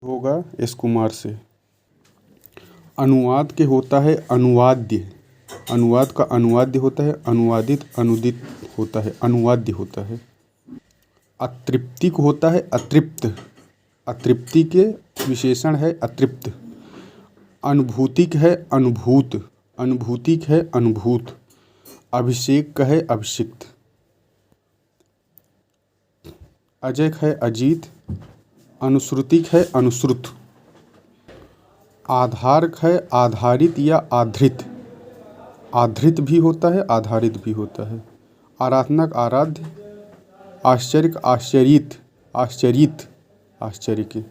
होगा एस कुमार से। अनुवाद के होता है अनुवाद्य। अनुवाद का अनुवाद्य होता है अनुवादित, अनुदित होता है अनुवाद्य होता है। अतृप्ति को होता है अतृप्त। अतृप्ति के विशेषण है अतृप्त। अनुभूतिक है अनुभूत। अनुभूतिक है अनुभूत। अभिषेक का है अभिषिक्त। अजय है अजीत। अनुश्रुतिक है अनुश्रुत। आधारक है आधारित या आधृत। आधृत भी होता है आधारित भी होता है। आराधनक आराध्य। आश्चर्य आश्चर्यित। आश्चर्यित आश्चर्य के।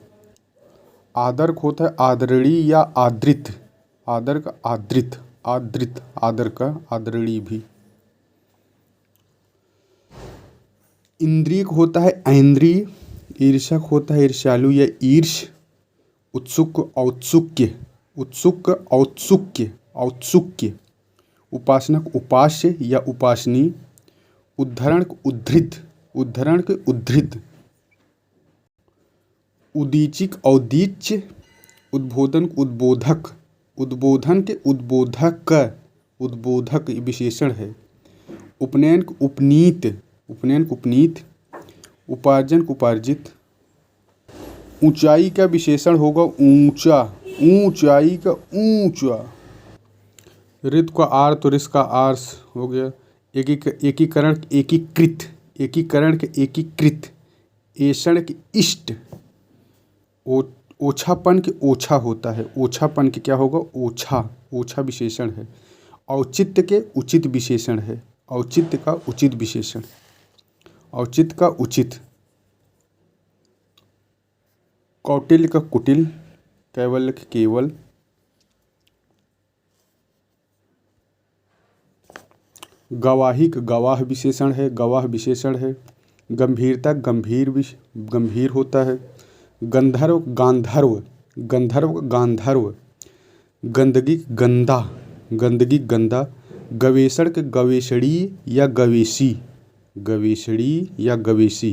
आदर्क होता है आदरणीय या आदृत। आदर का आदृत आदृत आदर का आदरणीय भी। इंद्रियक होता है ऐन्द्रिय। ईर्षक होता है ईर्ष्यालु या ईर्ष। उत्सुक औत्सुक्य। उत्सुक औत्सुक्य औत्सुक्य। उपासनक उपास्य या उपासनी। उद्धरण उद्धृत। उद्धरण के उद्धृत। उदीचिक औदीच्य। उद्बोधन उद्बोधक। उद्बोधन के उद्बोधक। उद्बोधक विशेषण है। उपनयन उपनीत। उपनयन उपनीत। उपार्जन उपार्जित। ऊंचाई का विशेषण होगा ऊंचा। ऊंचाई का ऊंचा। ऋत का आर तो ऋष का आर्स हो गया। एकीकरण एकीकृत। एकीकरण के एकीकृत। ऐषण के इष्ट। ओछापन के ओछा होता है। ओछापन के क्या होगा ओछा। ओछा विशेषण है। औचित्य के उचित विशेषण है। औचित्य का उचित विशेषण। औचित्य का उचित। कौटिल्य का कुटिल। कैवल्य का केवल। गवाही का गवाह विशेषण है। गवाह विशेषण है। गंभीरता गंभीर होता है। गंधर्व गांधर्व। गंधर्व गांधर्व। गंदगी गंदा। गंदगी गंदा। गवेषण के गवेषणी या गवेशी। गवेषणी या गवेशी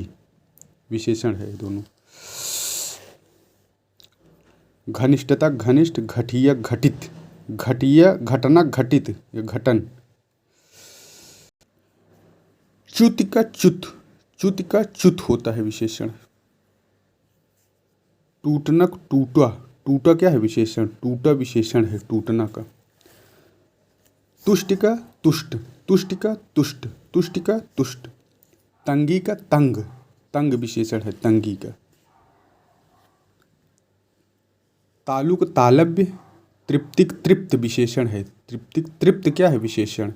विशेषण है दोनों। घनिष्ठता घनिष्ठ। घटिया घटित। घटिया घटना घटित या घटन। च्युति का च्युत। च्युति का च्युत होता है विशेषण। टूटनक टूटा। टूटा क्या है विशेषण। टूटा विशेषण है टूटना का। तुष्ट का तुष्ट। तुष्ट का तुष्ट। तुष्ट का तुष्ट। तंगी का तंग। तंग विशेषण है तंगी का। तालुक तालव्य। तृप्तिक तृप्त विशेषण है। तृप्तिक तृप्त क्या है विशेषण।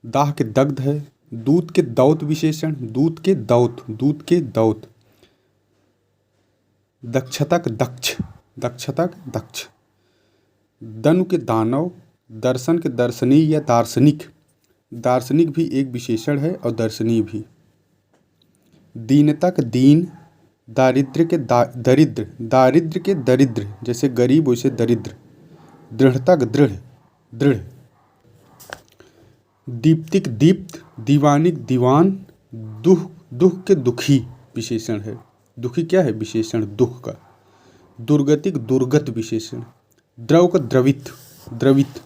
दाह के दग्ध है। दूध के दौत विशेषण। दूध के दौत। दूध के दौत। दक्षता का दक्ष। दक्षता का दक्ष। दनु के दानव। दर्शन के दर्शनीय या दार्शनिक। दार्शनिक भी एक विशेषण है और दर्शनीय भी। दीनता का दीन। दारिद्र्य के दरिद्र। दारिद्र्य के दरिद्र जैसे गरीब वैसे दरिद्र। दृढ़ता का दृढ़। दृढ़। दीप्तिक दीप्त। दीवानिक दीवान। दुख दुख के दुखी विशेषण है। दुखी क्या है विशेषण दुख का। दुर्गतिक दुर्गत विशेषण। द्रव का द्रवित। द्रवित।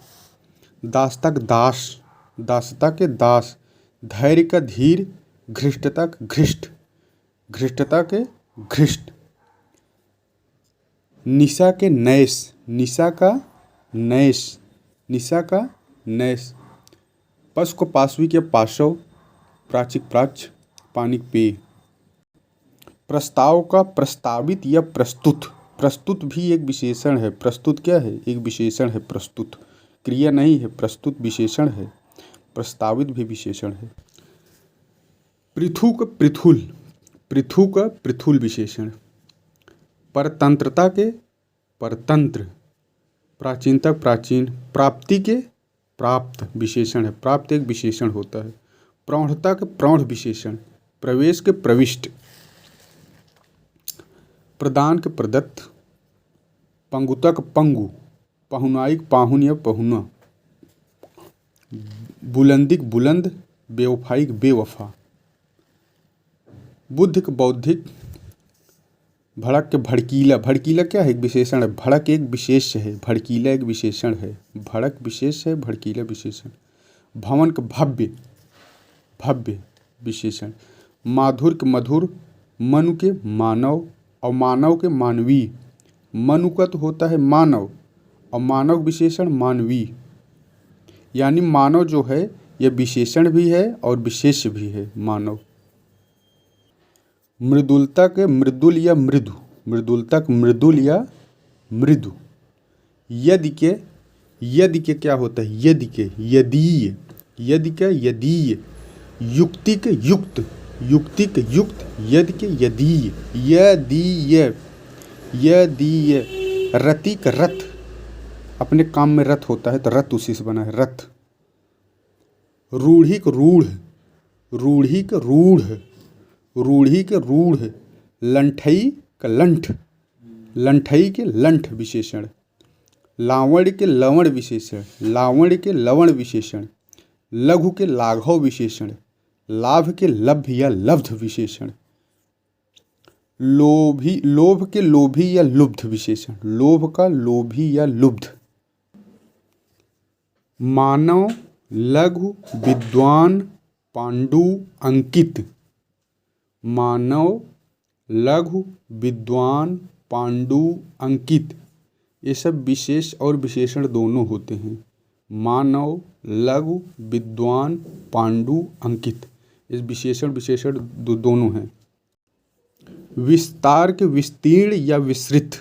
दासता का दास। दासता के दास। धैर्य का धीर। घृष्टता का घृष्ट। घृष्टता के घृष्ट। निशा के नैश। निशा का नैश। निशा का नैश। पशु को पाशविक या पाशव। प्राचिक प्राच्य। पानिक पेय। प्रस्ताव का प्रस्तावित या प्रस्तुत। प्रस्तुत भी एक विशेषण है। प्रस्तुत क्या है एक विशेषण है प्रस्तुत। क्रिया नहीं है प्रस्तुत विशेषण है। प्रस्तावित भी विशेषण है। पृथु का पृथुल। पृथु का पृथुल विशेषण। परतंत्रता के परतंत्र। प्राचीनता प्राचीन। प्राप्ति के प्राप्त विशेषण है। प्राप्त एक विशेषण होता है। प्रौढ़ता के प्रौढ़ विशेषण। प्रवेश के प्रविष्ट। प्रदान के प्रदत्त। पंगुता का पंगु। पहुनाइक पाहुन या पहुना। बुलंदिक बुलंद। बेवफाइक बेवफा। बुद्धिक बौद्धिक। भड़क के भड़कीला, भड़कीला क्या है? एक विशेषण है। भड़क एक विशेष है, भड़कीला एक विशेषण है। भड़क विशेष है, भड़कीला विशेषण। भवन के भव्य, भव्य विशेषण। माधुर के मधुर, मनु के मानव और मानव के मानवीय। मनु का तो होता है मानव और मानव विशेषण मानवीय, यानी मानव जो है यह विशेषण भी है और विशेष भी है मानव। मृदुलता के मृदुल या मृदु, मृदुलता के मृदुल या मृदु। यदि के क्या होता है? यदि के यदीय, यदि के यदीय। युक्ति के युक्त, युक्ति के युक्त। यदि के यदीय, यदीय, यदीय। रति का रथ, अपने काम में रथ होता है तो रथ उसी से बना है, रथ। रूढ़ी का रूढ़, रूढ़ी का रूढ़, रूढ़ी के रूढ़। लंठई का लंठ, लंठई के लंठ विशेषण। लावण्य के लवण विशेषण, लावण्य के लवण विशेषण। लघु के लाघव विशेषण। लाभ के लभ्य या लब्ध विशेषण। लोभी, लोभ के लोभी या लुब्ध विशेषण। लोभ का लोभी या लुब्ध। मानव, लघु, विद्वान, पांडु, अंकित। मानव, लघु, विद्वान, पांडु, अंकित, ये सब विशेष और विशेषण दोनों होते हैं। मानव, लघु, विद्वान, पांडु, अंकित, इस विशेषण विशेषण दोनों हैं। विस्तार के विस्तीर्ण या विस्तृत।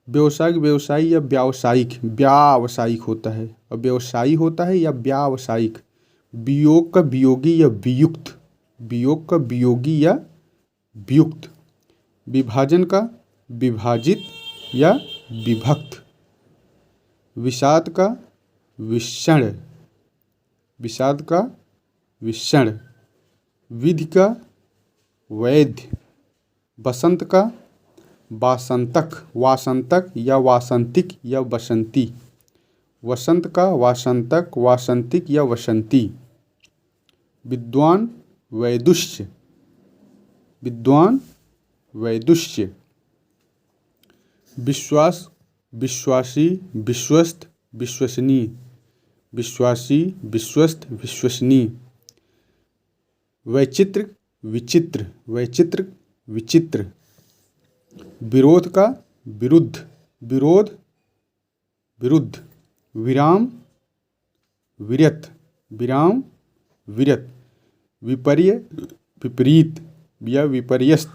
व्यवसायिक, व्यवसायी या व्यावसायिक, व्यावसायिक होता है और व्यवसायी होता है या व्यावसायिक। वियोग का वियोगी या वियुक्त, वियोग का वियोगी या वियुक्त। विभाजन का विभाजित या विभक्त। विषाद का विषण, विषाद का विषण। विधि का वैध। बसंत का वासंतक, वासंतक या वासंतिक या वसंती। वसंत का वासंतक, वासंतिक या वसंती। विद्वान, वैदुष्य, विद्वान, वैदुष्य। विश्वास, विश्वासी, विश्वस्त, विश्वसनीय। विश्वासी, विश्वस्त, विश्वसनीय। वैचित्र, विचित्र, वैचित्र, विचित्र। विरोध का विरुद्ध, विरोध, विरुद्ध। विराम, विरत, विराम, विरत। विपर्य, विपरीत या विपर्यस्त।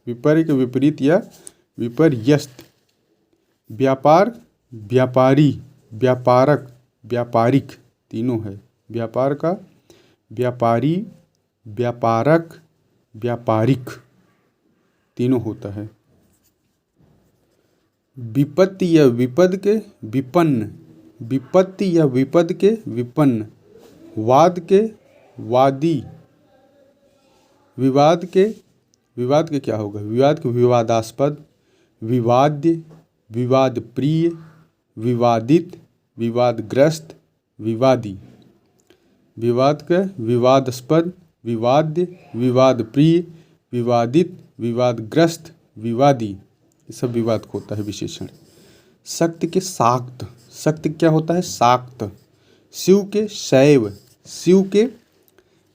विपर्य के विपरीत या विपर्यस्त। व्यापार, व्यापारी, व्यापारक, व्यापारिक, तीनों है। व्यापार का व्यापारी, व्यापारक, व्यापारिक, तीनों होता है। विपत्ति या विपद के विपन्न, विपत्ति या विपद के विपन्न। वाद के वादी। विवाद के क्या होगा? विवाद के विवादास्पद, विवाद्य, विवाद प्रिय, विवादित, विवादग्रस्त, विवादी। विवाद का विवादास्पद, विवाद्य, विवाद प्रिय, विवादित, विवादग्रस्त, विवादी, ये सब विवाद को होता है विशेषण। शक्ति के शाक्त, शक्ति क्या होता है? शाक्त। शिव के शैव, शिव के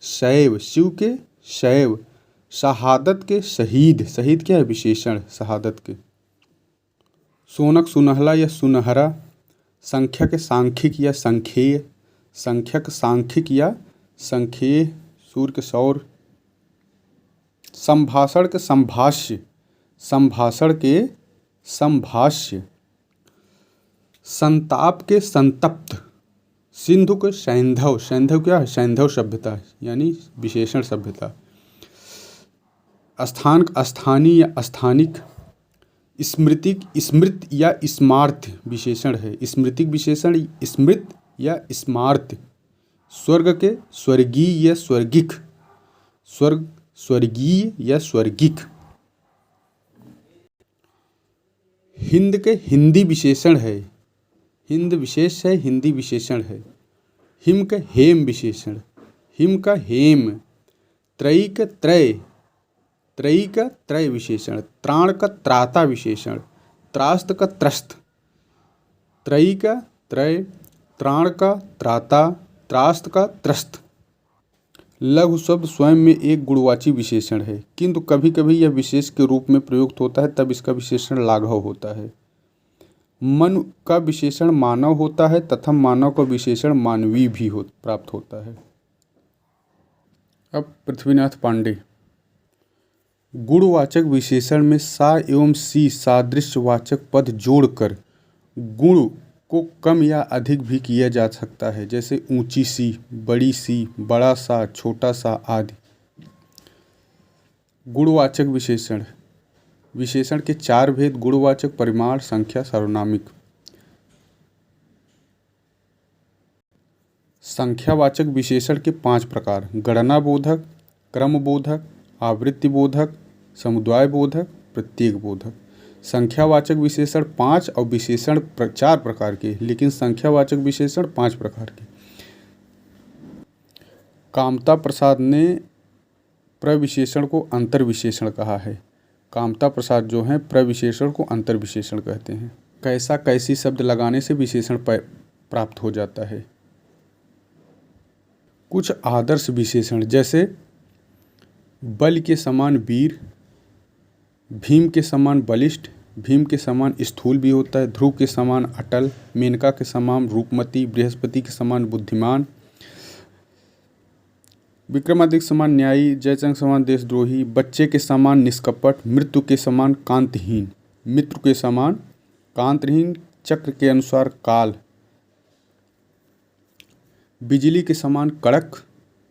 शैव, शिव के शैव। शहादत के शहीद, शहीद क्या है? विशेषण शहादत के। सोनक, सुनहला या सुनहरा। संख्या के सांख्यिक या संख्येय, संख्यक, सांख्यिक या संख्येय। सूर्य के सौर। संभाषण के संभाष्य, संभाषण के संभाष्य। संताप के संतप्त। सिंधु के सैंधव, सैंधव क्या है? सैंधव सभ्यता यानी विशेषण सभ्यता। स्थान, स्थानीय या स्थानिक। स्मृतिक, स्मृत या स्मार्थ विशेषण है। स्मृतिक विशेषण स्मृत या स्मार्त। स्वर्ग के स्वर्गीय या स्वर्गिक, स्वर्ग, स्वर्गीय या स्वर्गिक। हिंद के हिंदी विशेषण है, हिंद विशेष है, हिंदी विशेषण है। हिम का हेम विशेषण, हिम का हेम। त्रयी का त्रय, त्रयी का त्रय विशेषण, त्राण का त्राता विशेषण, त्रास्त का त्रस्त। त्रयी का त्रय, त्राण का त्राता, त्रास्त का त्रस्त। लघु शब्द स्वयं में एक गुणवाची विशेषण है, किंतु कभी कभी यह विशेष के रूप में प्रयुक्त होता है, तब इसका विशेषण लाघव होता है। मन का विशेषण मानव होता है तथा मानव का विशेषण मानवीय भी प्राप्त होता है। अब पृथ्वीनाथ पांडे। गुणवाचक विशेषण में सा एवं सी सादृश्यवाचक पद जोड़कर गुण को कम या अधिक भी किया जा सकता है, जैसे ऊंची सी, बड़ी सी, बड़ा सा, छोटा सा आदि। गुणवाचक विशेषण। विशेषण के चार भेद: गुणवाचक, परिमाण, संख्या, सार्वनामिक। संख्यावाचक विशेषण के 5 प्रकार: गणना बोधक, क्रम बोधक, आवृत्ति बोधक, समुदाय बोधक, प्रत्येक बोधक। संख्यावाचक विशेषण 5 और विशेषण 4 प्रकार के, लेकिन संख्यावाचक विशेषण 5 प्रकार के। कामता प्रसाद ने प्रविशेषण को अंतर्विशेषण कहा है। कामता प्रसाद जो हैं प्रविशेषण को अंतर्विशेषण कहते हैं। कैसा कैसी शब्द लगाने से विशेषण प्राप्त हो जाता है। कुछ आदर्श विशेषण, जैसे बल के समान वीर, भीम के समान बलिष्ठ, भीम के समान स्थूल भी होता है, ध्रुव के समान अटल, मेनका के समान रूपमती, बृहस्पति के समान बुद्धिमान, विक्रमादित्य समान न्यायी, जयचंद समान देशद्रोही, बच्चे के समान निष्कपट, मृत्यु के समान कांतहीन, मित्र के समान कांतहीन, चक्र के अनुसार काल, बिजली के समान कड़क,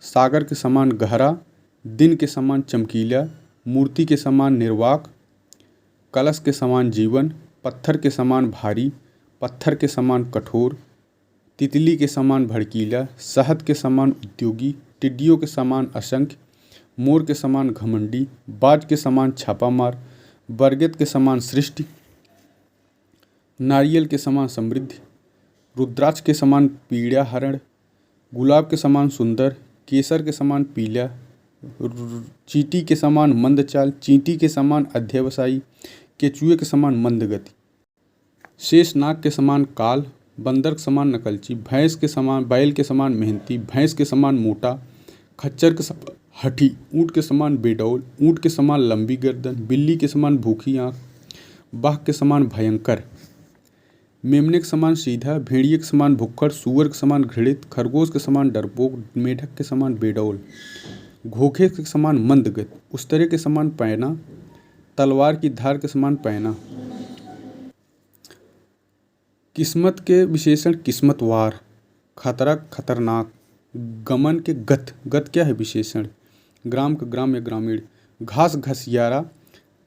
सागर के समान गहरा, दिन के समान चमकीला, मूर्ति के समान निर्वाक, कलश के समान जीवन, पत्थर के समान भारी, पत्थर के समान कठोर, तितली के समान भड़कीला, शहद के समान उद्योगी, टिड्डियों के समान असंख्य, मोर के समान घमंडी, बाज के समान छापामार, बरगद के समान सृष्टि, नारियल के समान समृद्धि, रुद्राक्ष के समान पीड़ा हरण, गुलाब के समान सुंदर, केसर के समान पीला, चींटी के समान मंद चाल, चींटी के समान अध्यवसायी, केचुए के समान मंद गति, शेषनाग के समान काल, बंदर के समान नकलची, भैंस के समान बैल के समान मेहनती, भैंस के समान मोटा, खच्चर के समान हठी, ऊँट के समान बेडौल, ऊँट के समान लंबी गर्दन, बिल्ली के समान भूखी आँख, बाघ के समान भयंकर, मेमने के समान सीधा, भेड़िए के समान भुक्खड़, सूअर के समान घृणित, खरगोश के समान डरपोक, मेढक के समान बेडौल, घोखे के समान मंदगत, उस्तरे के समान पैना, तलवार की धार के समान पैना। किस्मत के विशेषण किस्मतवार, खतरा खतरनाक, गमन के गत, गत क्या है विशेषण, ग्राम का ग्राम या ग्रामीण, घास घसियारा,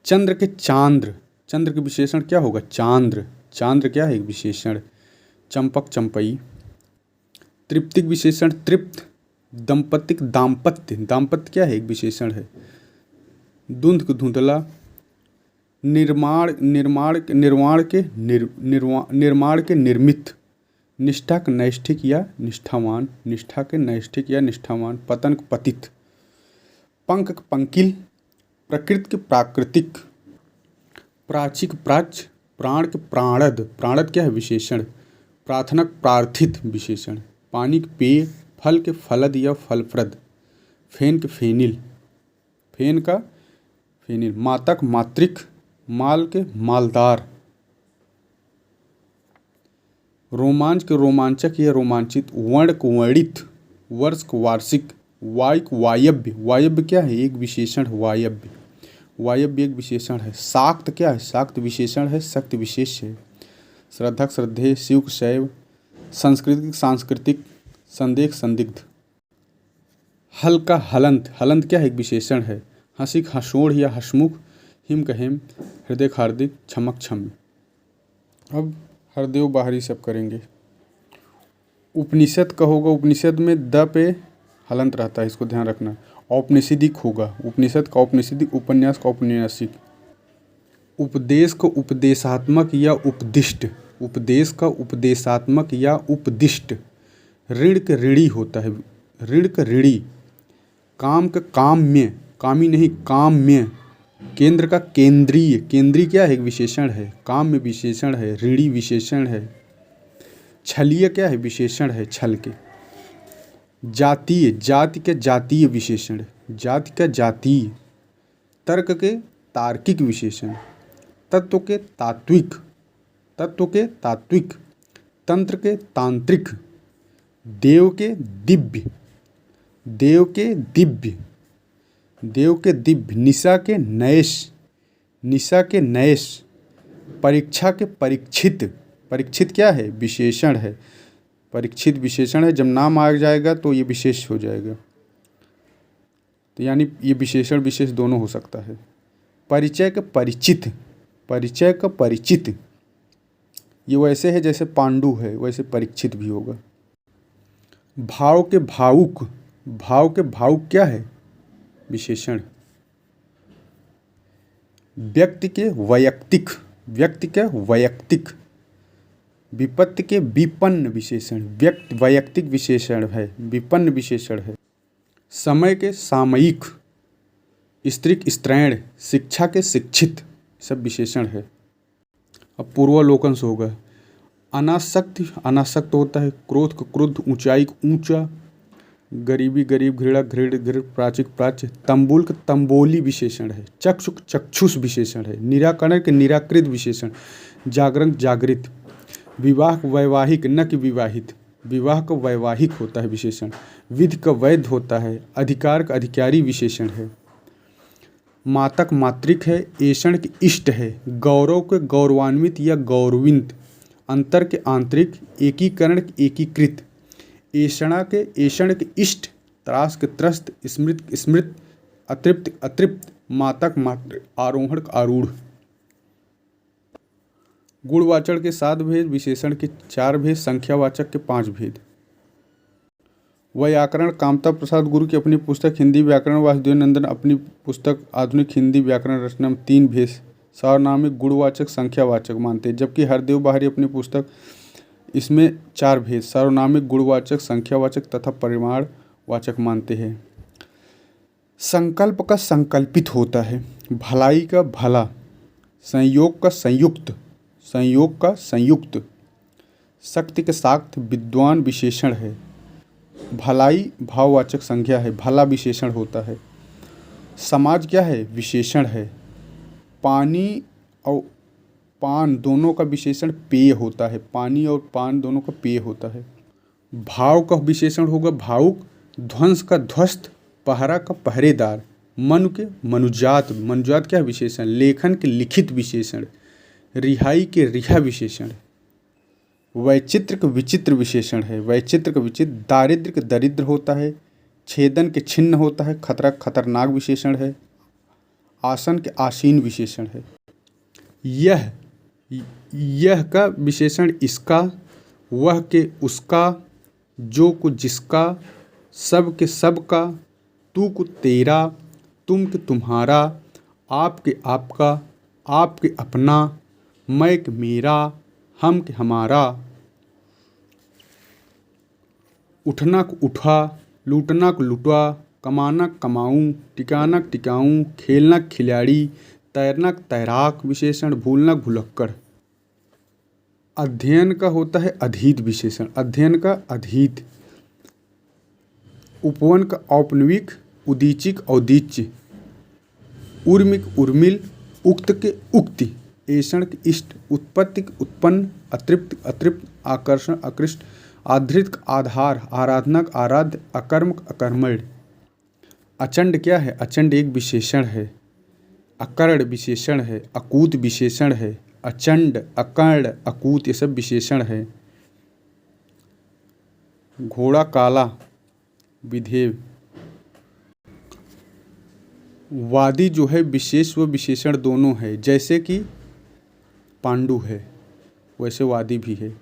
चंद्र के चांद्र, चंद्र के विशेषण क्या होगा चांद्र, चांद्र क्या है एक विशेषण, चंपक चंपई। तृप्तिक विशेषण तृप्त, दंपतिक दाम्पत्य, दाम्पत्य क्या है एक विशेषण है, धुंध धुंधला, निर्माण के निर्मित, निष्ठा के नैष्ठिक या निष्ठावान, निष्ठा के नैष्ठिक या निष्ठावान, पतन के पतित, पंख के पंकिल, प्रकृति के प्राकृतिक, प्राचिक प्राच्य, प्राण के प्राणद, प्राणद क्या है विशेषण, प्रार्थनक प्रार्थित विशेषण, पानी के पेय, फल के फलद या फलप्रद, फेन के फेनिल, फेन का फेनिल, मातक मातृक, माल के मालदार, रोमांच के रोमांचक या रोमांचित, वर्ण के वर्णित, वर्ष के वार्षिक, वायु के वायव्य, वायव्य क्या है एक विशेषण है वायव्य, वायव्य एक विशेषण है, शाक्त क्या है शाक्त विशेषण है, शक्त विशेष है, श्रद्धक श्रद्धेय, शिव के शैव, सांस्कृतिक सांस्कृतिक, संदेह संदिग्ध, हल का हलंत, हलंत क्या है एक विशेषण है, हंसिक हंसोड़ या हसमुख, हिम का हेम, हृदय हार्दिक, छमक छम। अब हरदेव बाहरी सब करेंगे। उपनिषद का होगा, उपनिषद में द पे हलंत रहता है, इसको ध्यान रखना। औपनिषदिक होगा, उपनिषद का औपनिषदिक, उपन्यास का औपन्यासिक। उपदेश को उपदेशात्मक या उपदिष्ट, उपदेश का उपदेशात्मक या उपदिष्ट। ऋण के ऋणी होता है, ऋण का ऋणी। काम का काम्य, कामी नहीं काम्य, केंद्र का केंद्रीय, केंद्रीय क्या है? एक विशेषण है। काम्य विशेषण है। ऋणी विशेषण है। छलीय क्या है? विशेषण है छल के। जातीय, जाति के जातीय विशेषण है। जाति का जातीय। तर्क के तार्किक विशेषण। तत्व के तात्विक, तत्व के तात्विक। तंत्र के तांत्रिक। देव के दिव्य, देव के दिव्य, देव के दिव्य। निशा के नयस, निशा के नयस। परीक्षा के परीक्षित, परीक्षित क्या है? विशेषण है। परीक्षित विशेषण है। जब नाम आ जाएगा तो ये विशेष हो जाएगा, तो यानी ये विशेषण विशेष दोनों हो सकता है। परिचय का परिचित, परिचय का परिचित। ये वैसे है जैसे पांडु है, वैसे परीक्षित भी होगा। भाव के भावुक, भाव के भावुक क्या है? विशेषण। व्यक्ति के वैयक्तिक, व्यक्ति के वैयक्तिक। विपत्ति के विपन्न विशेषण। व्यक्ति वैयक्तिक विशेषण है, विपन्न विशेषण है। समय के सामयिक, स्त्रीक स्त्रैण। शिक्षा के शिक्षित, सब विशेषण है। अब पूर्वालोकन से होगा। अनासक्त, अनासक्त होता है। क्रोध का क्रुद्ध, ऊंचाई का ऊंचा। गरीबी गरीब, घृणा घृण घृण, प्राचिक प्राच्य। तंबुल का तंबोली विशेषण है। चक्षुक चक्षुष विशेषण है। निराकरण के निराकृत विशेषण। जागरण जागृत। विवाह वैवाहिक, न कि विवाहित। विवाह का वैवाहिक होता है विशेषण। विधि का वैध होता है। अधिकार का अधिकारी विशेषण है। मातक मातृक है। ऐषण के इष्ट है। गौरव के गौरवान्वित या गौरवित। अंतर के आंतरिक। एकीकरण के एकीकृत। ऐषणा के ऐषण के इष्ट। त्रास के त्रस्त। स्मृत स्मृत। अतृप्त अतृप्त। मातक मातृ। आरोहण का आरूढ़। गुणवाचक के 7 भेद, विशेषण के 4 भेद, संख्यावाचक के 5 भेद। व्याकरण कामता प्रसाद गुरु की अपनी पुस्तक हिंदी व्याकरण, वासुदेव नंदन अपनी पुस्तक आधुनिक हिंदी व्याकरण रचना में 3 भेद सार्वनामिक, गुणवाचक, संख्यावाचक मानते हैं, जबकि हरदेव बाहरी अपनी पुस्तक इसमें 4 भेद सार्वनामिक, गुणवाचक, संख्यावाचक तथा परिमाणवाचक मानते हैं। संकल्प का संकल्पित होता है। भलाई का भला। संयोग का संयुक्त, संयोग का संयुक्त। शक्ति के साक्त विद्वान विशेषण है। भलाई भाववाचक संज्ञा है, भला विशेषण होता है। समाज क्या है? विशेषण है। पानी और पान दोनों का विशेषण पेय होता है। पानी और पान दोनों का पेय होता है। भाव का विशेषण होगा भावुक। ध्वंस का ध्वस्त। पहरा का पहरेदार। मनु के मनुजात, मनुजात क्या विशेषण? लेखन के लिखित विशेषण। रिहाई के रिहा विशेषण। वैचित्र का विचित्र विशेषण है। वैचित्र का विचित्र। दारिद्र्य का दरिद्र होता है। छेदन के छिन्न होता है। खतरा खतरनाक विशेषण है। आसन के आसीन विशेषण है। यह का विशेषण इसका। वह के उसका। जो को जिसका। सब के सबका। तू को तेरा। तुम के तुम्हारा। आप के आपका। आप के अपना। मैं के मेरा। हम के हमारा। उठना को उठा। लूटना को लुटा। कमाना कमाऊं। टिकाना टिकाऊं। खेलना खिलाड़ी। तैरना तैराक विशेषण। भूलना भुलक्कड़। अध्ययन का होता है अधीत विशेषण। अध्ययन का अधीत। उपवन का औपनविक। उदीचिक औदीच्य। उर्मिक उर्मिल। उक्त के उक्ति। ऐषण के इष्ट। उत्पत्ति के उत्पन्न। अतृप्त अतृप्त। आकर्षण आकृष्ट। आधृत आधार। आराधना आराध्य। अकर्म अकर्मण्य। अचंड क्या है? अचंड एक विशेषण है। अकर्ण विशेषण है। अकूत विशेषण है। अचंड अकर्ण अकूत ये सब विशेषण है। घोड़ा काला विधेय। वादी जो है विशेष व विशेषण दोनों है। जैसे कि पांडु है वैसे वादी भी है।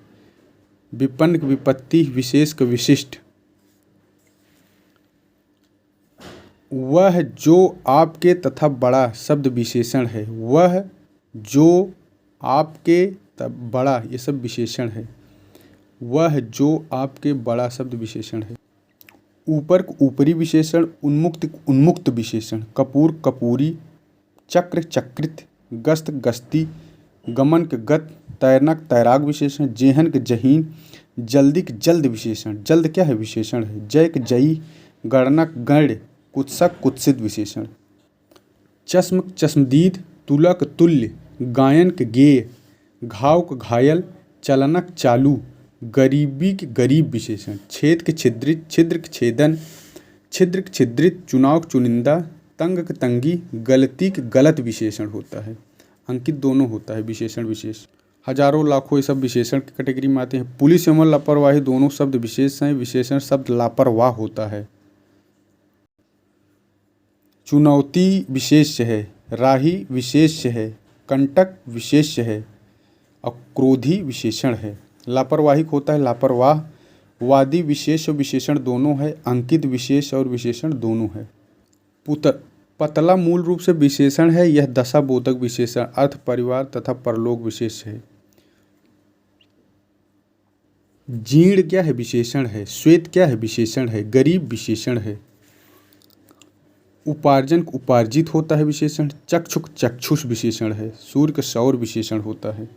विपन्न की विपत्ति। विशेष का विशिष्ट। वह जो आपके तथा बड़ा शब्द विशेषण है। वह जो आपके तब बड़ा ये सब विशेषण है। वह जो आपके बड़ा शब्द विशेषण है। ऊपर ऊपरी विशेषण। उन्मुक्त उन्मुक्त विशेषण। कपूर कपूरी। चक्र चक्रित, गस्त गस्ती, गमन के गत, तैरनक तैराक विशेषण, जेहन के जहीन, जल्दी के जल्द विशेषण। जल्द क्या है? विशेषण है। जय के जयी, गणनक गण्य, कुत्सक कुत्सित विशेषण। चश्म चश्मदीद, तुलक तुल्य, गायन के गेय, घाव के घायल, चलनक चालू, गरीबी के गरीब विशेषण। छेद के छिद्रित, छिद्र के छेदन, छिद्र के छिद्रित, चुनाव के चुनिंदा, तंग के तंगी, गलती के गलत विशेषण होता है। अंकित दोनों होता है, विशेषण विशेष। हजारों लाखों ये सब विशेषण की कैटेगरी में आते हैं। पुलिस एवं लापरवाही दोनों शब्द विशेष हैं। विशेषण शब्द लापरवाह होता है। चुनौती विशेष्य है, राही विशेष्य है, कंटक विशेष्य है और क्रोधी विशेषण है। लापरवाही होता है लापरवाह। वादी विशेष और विशेषण दोनों है। अंकित विशेष और विशेषण दोनों है। पतला मूल रूप से विशेषण है। यह दशाबोधक विशेषण अर्थ, परिवार तथा परलोक विशेष है। जीर्ण क्या है? विशेषण है। श्वेत क्या है? विशेषण है। गरीब विशेषण है। उपार्जन उपार्जित होता है विशेषण। चक्षुक चक्षुष विशेषण है। सूर्य का सौर विशेषण होता है।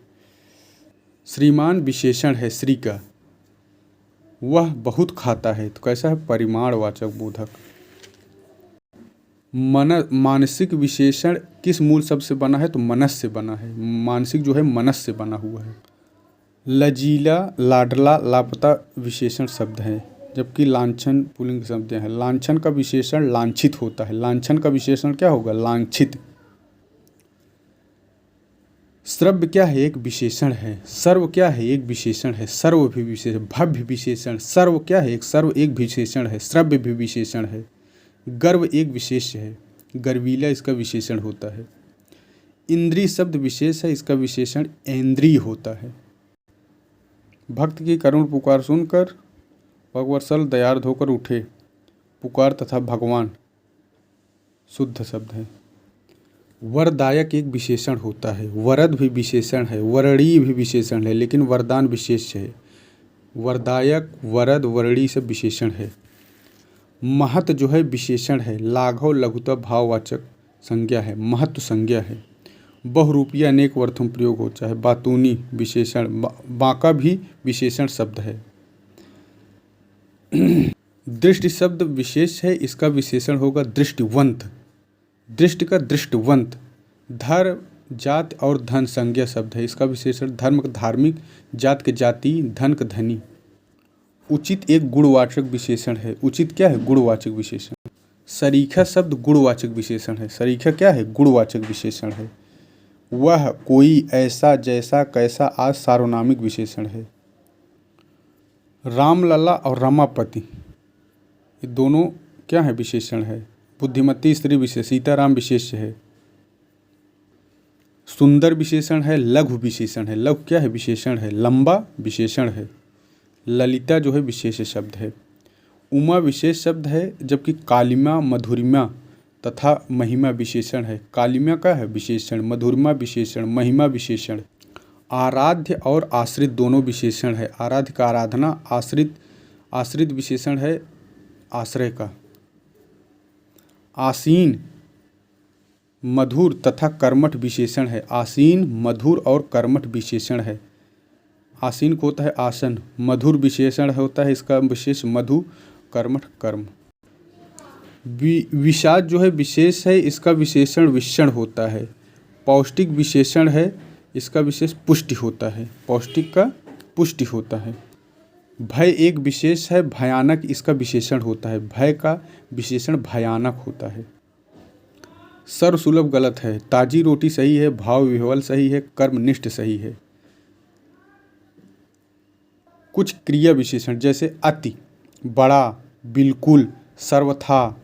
श्रीमान विशेषण है श्री का। वह बहुत खाता है, तो कैसा है? परिमाणवाचक बोधक। मानसिक विशेषण किस मूल शब्द से बना है? तो मनस से बना है। मानसिक जो है मनस से बना हुआ है। लजीला, लाडला, लापता विशेषण शब्द हैं, जबकि लांछन पुल्लिंग शब्द हैं। लांछन का विशेषण लांछित होता है। लांछन का विशेषण क्या होगा? लांछित। श्रव्य क्या है? एक विशेषण है। सर्व क्या है? एक विशेषण है। सर्व भी विशेषण। भव्य विशेषण। सर्व क्या है? एक सर्व एक विशेषण है। श्रव्य भी विशेषण है। गर्व एक विशेष है। गर्वीला इसका विशेषण होता है। इंद्रिय शब्द विशेष है। इसका विशेषण ऐन्द्रिय होता है। भक्त की करुण पुकार सुनकर भगवत्सल दयार्द होकर उठे। पुकार तथा भगवान शुद्ध शब्द है। वरदायक एक विशेषण होता है। वरद भी विशेषण है। वरणी भी विशेषण है, लेकिन वरदान विशेष है। वरदायक, वरद, वरणी सब विशेषण है। महत जो है विशेषण है। लाघव लघुता भाववाचक संज्ञा है। महत्व संज्ञा है। बहुरूपीय अनेक अर्थों में प्रयोग होता है। बातूनी विशेषण। बांका भी विशेषण शब्द है। दृष्टि शब्द विशेष है। इसका विशेषण होगा दृष्टिवंत। दृष्टि का दृष्टिवंत। धर्म, जात और धन संज्ञा शब्द है। इसका विशेषण धर्म का धार्मिक, जात के जाति, धन का धनी। उचित एक गुणवाचक विशेषण है। उचित क्या है? गुणवाचक विशेषण। सरीखा शब्द गुणवाचक विशेषण है। सरीखा क्या है? गुणवाचक विशेषण है। वह, कोई, ऐसा, जैसा, कैसा आज सार्वनामिक विशेषण है। रामलला और रमापति ये दोनों क्या है? विशेषण है। बुद्धिमती स्त्री विशेष। सीताराम विशेष है। सुंदर विशेषण है। लघु विशेषण है। लघु क्या है? विशेषण है। लंबा विशेषण है। ललिता जो है विशेष शब्द है। उमा विशेष शब्द है, जबकि कालिमा, मधुरिमा तथा महिमा विशेषण है। कालिमा का है विशेषण, मधुरिमा विशेषण, महिमा विशेषण। आराध्य और आश्रित दोनों विशेषण है। आराध्य का आराधना, आश्रित आश्रित विशेषण है आश्रय का। आसीन, मधुर तथा कर्मठ विशेषण है। आसीन, मधुर और कर्मठ विशेषण है। आसीन को होता है आसन। मधुर विशेषण होता है इसका विशेष मधु, कर्मठ कर्म। विषाद जो है विशेष है। इसका विशेषण विषण होता है। पौष्टिक विशेषण है। इसका विशेष पुष्टि होता है। पौष्टिक का पुष्टि होता है। भय एक विशेष है। भयानक इसका विशेषण होता है। भय का विशेषण भयानक होता है। सर्वसुलभ गलत है। ताजी रोटी सही है। भाव विह्वल सही है। कर्मनिष्ठ सही है। कुछ क्रिया विशेषण जैसे अति, बड़ा, बिल्कुल, सर्वथा,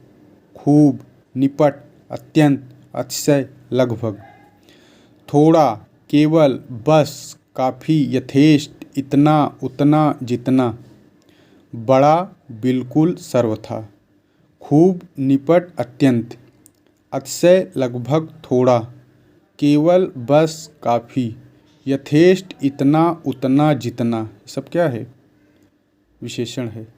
खूब, निपट, अत्यंत, अतिशय, लगभग। थोड़ा, केवल, बस, काफ़ी, यथेष्ट, इतना, उतना, जितना। बड़ा, बिल्कुल, सर्वथा। खूब, निपट, अत्यंत। अतिशय, लगभग, थोड़ा। केवल, बस, काफ़ी। यथेष्ट, इतना, उतना, जितना। सब क्या है? विशेषण है।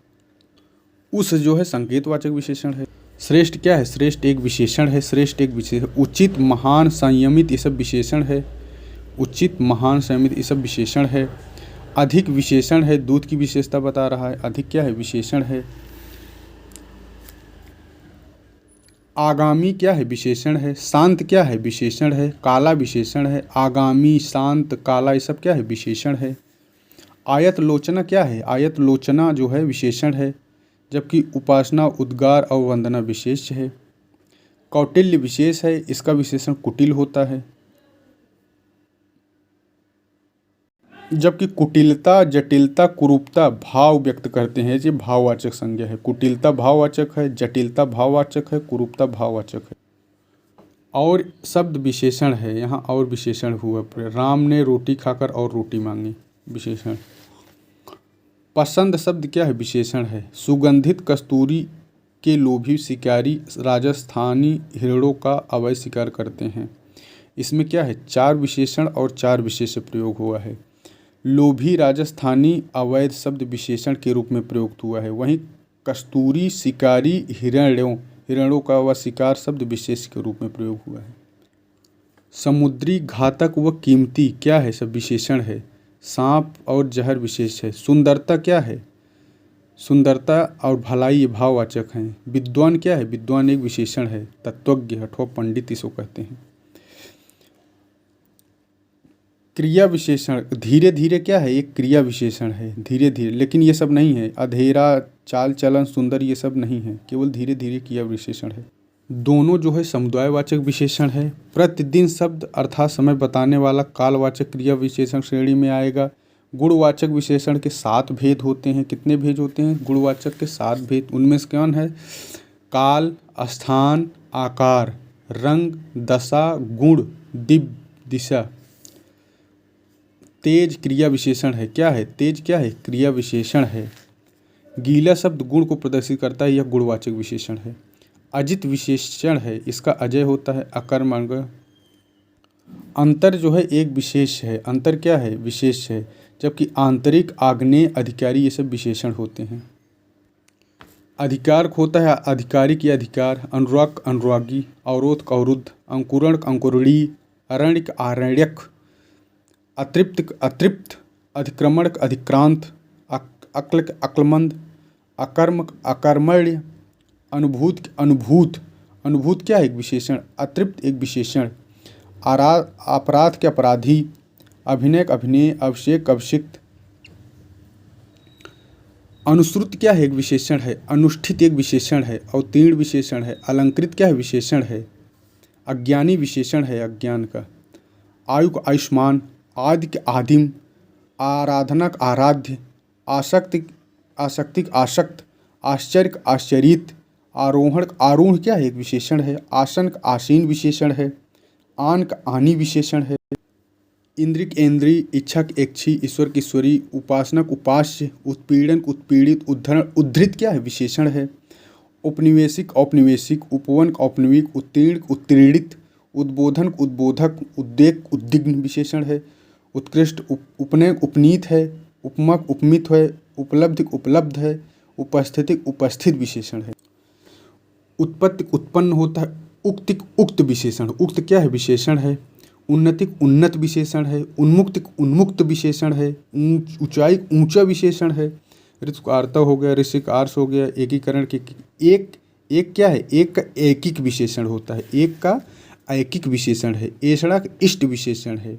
उस जो है संकेतवाचक विशेषण है। श्रेष्ठ क्या है? श्रेष्ठ एक विशेषण है। श्रेष्ठ एक विशेषण। उचित, महान, संयमित ये सब विशेषण है। उचित, महान, संयमित ये सब विशेषण है। अधिक विशेषण है, दूध की विशेषता बता रहा है। अधिक क्या है? विशेषण है। आगामी क्या है? विशेषण है। शांत क्या है? विशेषण है। काला विशेषण है। आगामी, शांत, काला ये सब क्या है? विशेषण है। आयत लोचना क्या है? आयत लोचना जो है विशेषण है, जबकि उपासना, उद्गार और वंदना विशेष है। कौटिल्य विशेष है, इसका विशेषण कुटिल होता है, जबकि कुटिलता, जटिलता, कुरूपता भाव व्यक्त करते हैं। ये भाववाचक संज्ञा है। कुटिलता भाववाचक है, जटिलता भाववाचक है, कुरूपता भाववाचक है। और शब्द विशेषण है। यहाँ और विशेषण हुआ। राम ने रोटी खाकर और रोटी मांगी, विशेषण। पसंद शब्द क्या है? विशेषण है। सुगंधित कस्तूरी के लोभी शिकारी राजस्थानी हिरणों का अवैध शिकार करते हैं। इसमें क्या है? 4 विशेषण और 4 विशेष प्रयोग हुआ है। लोभी राजस्थानी अवैध शब्द विशेषण के रूप में प्रयुक्त हुआ है। वहीं कस्तूरी शिकारी हिरणों का व शिकार शब्द विशेष के रूप में प्रयोग हुआ है। समुद्री, घातक व कीमती क्या है? सब विशेषण है। सांप और जहर विशेष है। सुंदरता क्या है? सुंदरता और भलाई ये भाववाचक हैं। विद्वान क्या है? विद्वान एक विशेषण है। तत्वज्ञ अथवा पंडित इसको कहते हैं। क्रिया विशेषण, धीरे धीरे क्या है? एक क्रिया विशेषण है। धीरे धीरे, लेकिन ये सब नहीं है। अधेरा, चाल चलन, सुंदर ये सब नहीं है, केवल धीरे धीरे क्रिया विशेषण है। दोनों जो है समुदायवाचक विशेषण है। प्रतिदिन शब्द अर्थात समय बताने वाला कालवाचक क्रिया विशेषण श्रेणी में आएगा। गुणवाचक विशेषण के 7 भेद होते हैं। कितने भेद होते हैं? गुणवाचक के 7 भेद। उनमें से कौन है? काल, स्थान, आकार, रंग, दशा, गुण, दिव्य, दिशा। तेज क्रिया विशेषण है। क्या है? तेज क्या है? क्रिया विशेषण है। गीला शब्द गुण को प्रदर्शित करता है, यह गुणवाचक विशेषण है। अजित विशेषण है, इसका अजय होता है। अकर्मक। अंतर जो है एक विशेष है। अंतर क्या है? विशेष है। जबकि आंतरिक, आग्नेय, अधिकारी ये सब विशेषण होते हैं। अधिकार होता है आधिकारिक या अधिकार। अनुराग, अनुरागी। अवरोध, अवरुद्ध। अंकुरण, अंकुरणी। अरण्यक, आरण्यक। अतृप्त, अतृप्त। अधिक्रमण, अधिक्रांत। अक्ल, अक्लमंद। अकर्मक, अकर्मण्य। अनुभूत, अनुभूत। अनुभूत क्या है? एक विशेषण। अतृप्त एक विशेषण। अपराध के अपराधी। अभिनय, अभिनय। अभिषेक, अभिषिक्त। अनुश्रुत क्या है? एक विशेषण है। अनुष्ठित एक विशेषण है। अवतीर्ण विशेषण है। अलंकृत क्या है? विशेषण है। अज्ञानी विशेषण है, अज्ञान का। आयु का आयुष्मान। आदि के आदिम। आराधनक, आराध्य। आसक्ति, आसक्तिक, आसक्त। आश्चर्य, आश्चर्यित। आरोहण, आरूढ़ क्या है? एक विशेषण है। आसन का आसीन विशेषण है। आन का आनी विशेषण है। इंद्रिक, इंद्री। इच्छक, इच्छी। ईश्वर की ईश्वरी। उपासनक, उपास्य। उत्पीड़न, उत्पीड़ित। उद्धरण, उद्धृत क्या है? विशेषण है। उपनिवेशिक, औपनिवेशिक। उपवन, औपनिवेशिक। उत्तीर्ण, उत्तीर्णित। उद्बोधन, उद्बोधक। उद्वेग, उद्विग्न विशेषण है। उत्कृष्ट, उपनय, उपनीत है। उपमक, उपमित है। उपलब्धि, उपलब्ध है। उपस्थितिक, उपस्थित विशेषण है। उत्पत्ति, उत्पन्न होता है। उक्तिक, उक्त विशेषण। उक्त क्या है? विशेषण है। उन्नतिक, उन्नत विशेषण है। उन्मुक्तिक, उन्मुक्त विशेषण है। ऊंचाई, ऊंचा विशेषण है। ऋतु का आर्ता हो गया। ऋषि का आर्स हो गया। एकीकरण के एक क्या है? एक का एकिक विशेषण होता है। एक का ऐकिक विशेषण है। एषणा का इष्ट विशेषण है।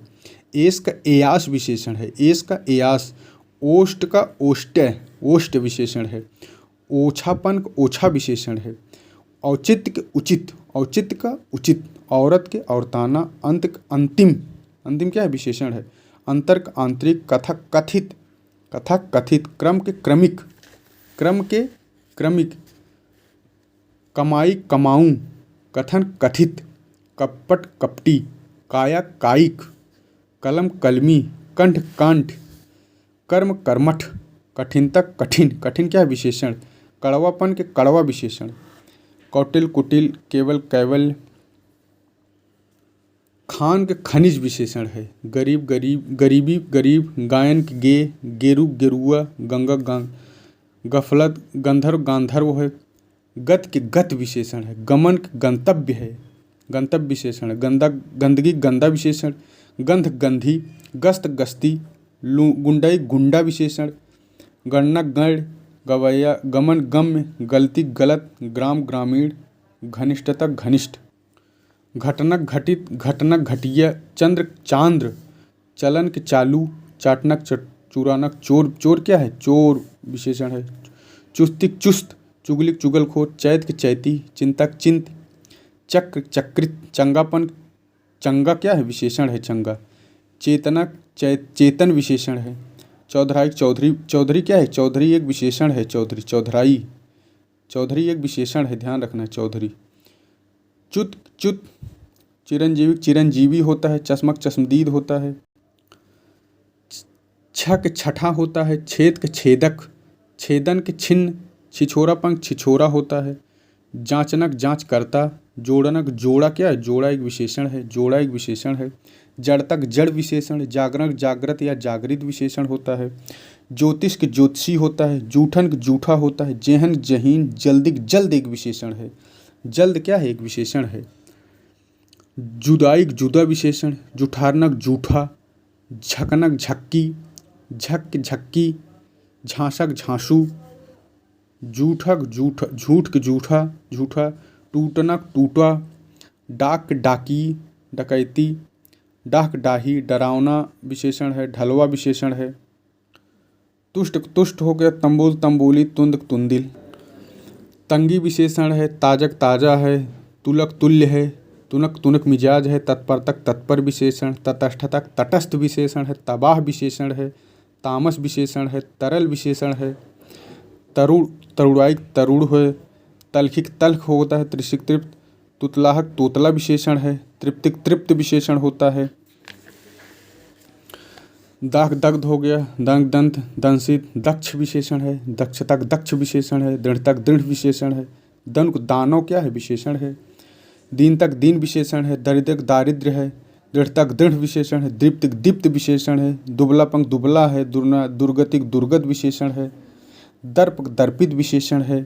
एस का एयास विशेषण है। एस का एयास। ओष्ट का ओष्ट विशेषण है। ओछापन का ओछा विशेषण है। औचित्य के उचित। औचित्य का उचित। औरत के औरताना। अंत का अंतिम। अंतिम क्या है? विशेषण है। अंतर का आंतरिक। कथक, कथित। कथक, कथित। क्रम के क्रमिक। क्रम के क्रमिक। कमाई, कमाऊं। कथन, कथित। कपट, कपटी। काया, कायिक। कलम, कलमी। कंठ, कांठ। कर्म, कर्मठ। कठिनता, कठिन। कठिन क्या है? विशेषण। कड़वापन के कड़वा विशेषण। कौटिल, कुटिल। केवल, कैवल्य। खान के खनिज विशेषण है। गरीब, गरीब। गरीबी, गरीब। गायन के गे। गेरू, गेरुआ। गंगा, गफलत। गंधर्व, गांधर्व है। गत के गत विशेषण है। गमन के गंतव्य है, गंतव्य विशेषण है। गंदा गंदगी गंदा विशेषण। गंध गंधी। गस्त गस्ती। गुंडाई गुंडा विशेषण। गणना गण। गवैया गमन गम्य। गलती गलत। ग्राम ग्रामीण। घनिष्ठता घनिष्ठ। घटनक घटित। घटनक घटिया। चंद्र चांद्र। चलन के चालू। चाटनक चुरानक चोर। चोर क्या है? चोर विशेषण है। चुस्तिक चुस्त। चुगलिक चुगलखोर। चैत के चैती। चिंतक चिंत। चक्र चक्रित। चंगापन चंगा क्या है? विशेषण है चंगा। चेतनक चेतन विशेषण है। चौधराई चौधरी। चौधरी क्या है? चौधरी एक विशेषण है। चौधरी चौधराई। चौधरी एक विशेषण है, ध्यान रखना चौधरी। च्युत च्युत। चिरंजीवी चिरंजीवी होता है। चश्मक चश्मदीद होता है। छक छठा होता है। छेद के छेदक। छेदन के छिन्न। छिछोरा पंख छिछोरा होता है। जांचनक जांच करता। जोड़नक जोड़ा क्या है? जोड़ा एक विशेषण है। जोड़ा एक विशेषण है। जड़ तक जड़ विशेषण। जागरण जागृत या जागृत विशेषण होता है। ज्योतिष के ज्योतिषी होता है। जूठन के जूठा होता है। जेहन जहीन। जल्दिक जल्द एक विशेषण है। जल्द क्या है? एक विशेषण है। जुदाई जुदा विशेषण। जुठारनक जूठा। झकनक झक्की। झक झक्की। झांसक झांसू। जूठक जूठ झूठ के जूठा झूठा। टूटनक टूटा। डाक डाकी डकैती। डाक डाही डरावना विशेषण है। ढलवा विशेषण है। तुष्ट तुष्ट हो गया। तंबूल तंबूली। तुंद तुंदिल। तंगी विशेषण है। ताजक ताजा है। तुलक तुल्य है। तुनक तुनक मिजाज है। तत्परतक तत्पर विशेषण। तटस्थतक तटस्थ विशेषण है। तबाह विशेषण है। तामस विशेषण है। तरल विशेषण है। तरुण तरुणाई तरुण है। तलखिक तल्ख होता है। त्रिशिक तृप्त। तुतलाहक तोतला विशेषण है। तृप्तिक तृप्त विशेषण होता है। दाग दग्ध हो गया। दंग दंत दंसित। दक्ष विशेषण है। दक्षतक दक्ष विशेषण है। दृढ़तक दृढ़ विशेषण है। दनुक दानव क्या है? विशेषण है। दीन तक दीन विशेषण है। दरिद्रक दारिद्र्य है। दृढ़तक दृढ़ विशेषण है। दीप्तिक दीप्त विशेषण है। दुबला पंख दुबला है। दुर्गतिक दुर्गत विशेषण है। दर्प दर्पित विशेषण है।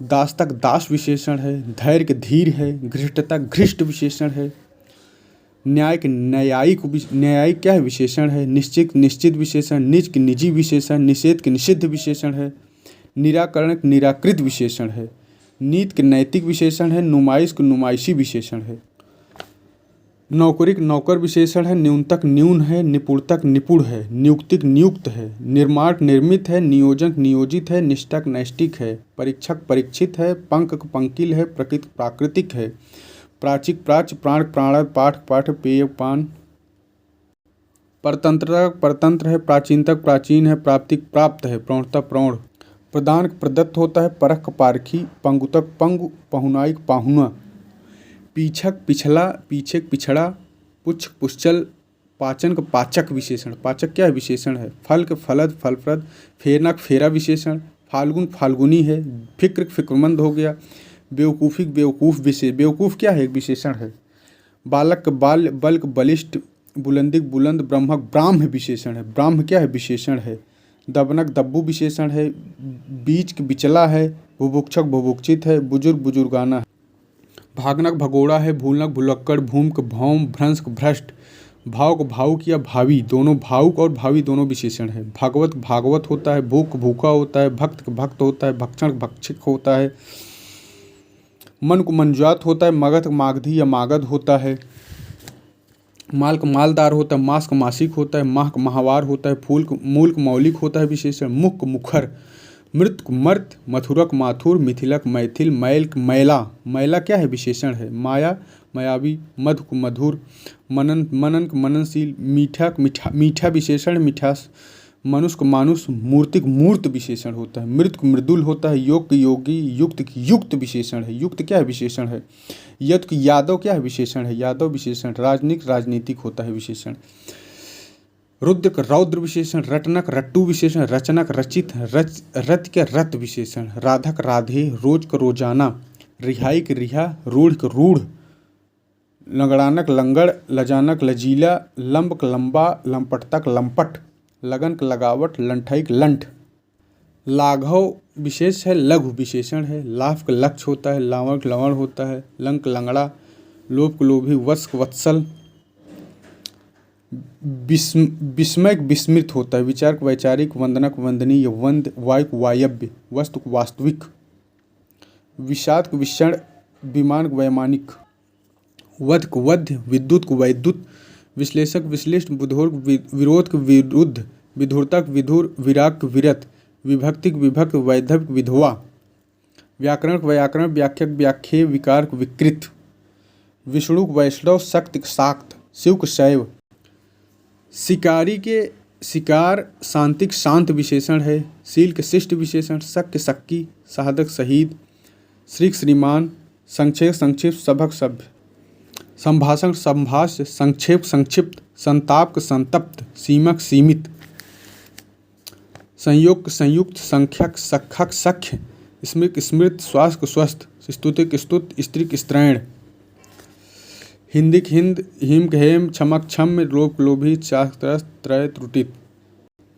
दास तक दास विशेषण है। धैर्य के धीर है। घृष्टता घृष्ट विशेषण है। न्यायिक न्यायिक न्यायिक क्या है? विशेषण है। निश्चित निश्चित विशेषण। निज के निजी विशेषण। निषेध के निषिद्ध विशेषण है। निराकरण के निराकृत विशेषण है। नीत के नैतिक विशेषण है। नुमाइश के नुमाइशी विशेषण है। नौकरिक नौकर विशेषण है। न्यूनतक न्यून है। निपुणतक निपुण है। नियुक्तिक नियुक्त है। निर्माण निर्मित है। नियोजक नियोजित है। निष्ठक नैष्टिक है। परीक्षक परीक्षित है। पंक पंकिल है। प्रकृति प्राकृतिक है। प्राचिक प्राच्य प्राण प्राण पाठ पाठ पेय पान। परतंत्र परतंत्र है। प्राचीनतक प्राचीन है। प्राप्तिक प्राप्त है। प्रौढ़ता प्रौढ़। प्रदान प्रदत्त होता है। परख पारखी। पंगुतक पंगु। पहुनाइक पाहुना। पीछक पिछला। पीछे पिछड़ा। पुच्छ पुश्चल। पाचन का पाचक विशेषण। पाचक क्या है? विशेषण है। फल के फलद फलप्रद। फेरनक फेरा विशेषण। फाल्गुन फाल्गुनी है। फिक्र फिक्रमंद हो गया। बेवकूफ़ी बेवकूफ़ विशेष। बेवकूफ़ क्या है? एक विशेषण है। बालक बाल बल्क बलिष्ठ। बुलंदिक बुलंद। ब्रह्मक ब्राह्म विशेषण है। ब्राह्म क्या है? विशेषण है। दबनक दब्बू विशेषण है। बीच के बिचला है। बुभुक्षक बुभुक्षित है। बुजुर्ग बुजुर्गाना है। भागनक भगोड़ा है। भूलनक भुलक्कड़। भूम के भौम। भ्रंश के भ्रष्ट। भाव को भावुक या भावी दोनों। भावुक और भावी दोनों विशेषण है। भागवत भागवत होता है। भूख भूखा होता है। भक्त भक्त होता है। भक्षण भक्षिक होता है। मन को मनजात होता है। मगध मागधी या मागध होता है। माल का मालदार होता है। मास का मासिक होता है। माह का माहवार होता है। फूल का मूल का मौलिक होता है विशेषण। मुख मुखर। मृत मर्त। मथुरक माथुर। मिथिलक मैथिल। मैल मैला। मैला क्या है? विशेषण है। माया मायावी। मधु को मधुर। मनन मनन मननशील। मीठा मीठा मीठा विशेषण। मिठास। मनुष्य को मानुष। मूर्तिक मूर्त विशेषण होता है। मृत को मृदुल होता है। योग की योगी। युक्त की युक्त विशेषण है। युक्त क्या है? विशेषण है। यद की यादव क्या है? विशेषण है। यादव विशेषण। राजनिक राजनीतिक होता है विशेषण। रुद्र का रौद्र विशेषण। रटनक रट्टू विशेषण। रचनक रचित। रत के रत विशेषण। राधक राधे। रोज का रोजाना। रिहाई के रिहा। रूढ़ के रूढ़। लंगड़ानक लंगड़। लजानक लजीला। लंब का लंबा। लंपटतक लंपट। लगन का लगावट। लंठाई का लंठ। लाघव विशेष है, लघु विशेषण है। लाभ का लक्ष्य होता है, लावण लवण होता है, लंक लंगड़ा, लोभ लोभी, वत्स वत्सल, विस्मय विस्मृत होता है, विचार वैचारिक, वंदनक वंदनीय, वंद वायु वायव्य, वस्तु वास्तविक, विषाद विषण, विमान वैमानिक, वध वध्य, विद्युत वैद्युत, विश्लेषक विश्लिष्ट, बुधोर विरोध विरुद्ध, विधुरतक विधुर, विराग विरत, विभक्ति विभक्त, वैधव्य विधवा, व्याकरण व्याकरण, व्याख्यक व्याख्ये, विकार विकृत, विष्णु वैष्णव, शक्ति शाक्त, शिव शैव। शिकारी के शिकार शांतिक शांत विशेषण है। शील के शिष्ट विशेषण, शक शक्की, साधक शहीद, श्री श्रीमान, संक्षेप संक्षिप्त, सभक सभ्य, संभाषण संभाष्य, संक्षेप संक्षिप्त, संताप संतप्त, सीमक सीमित, संयोग संयुक्त, संख्यक सखक सख्य, स्मृत स्मृत, स्वास्थ्य स्वस्थ, स्तुतिक स्तुत, स्त्रीक स्त्रैण, हिंदिक हिंद, हिम हेम, क्षमक क्षम्य, लोभ लोभी, चात्रस त्रय त्रुटित।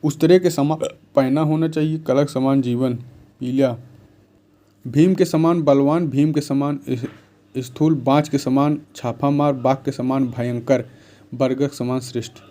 उस्तरे के समान पहना होना चाहिए, कलक समान जीवन, पीला। भीम के समान बलवान, भीम के समान स्थूल, बाँच के समान छापा मार, बाघ के समान भयंकर, बरगद समान श्रेष्ठ।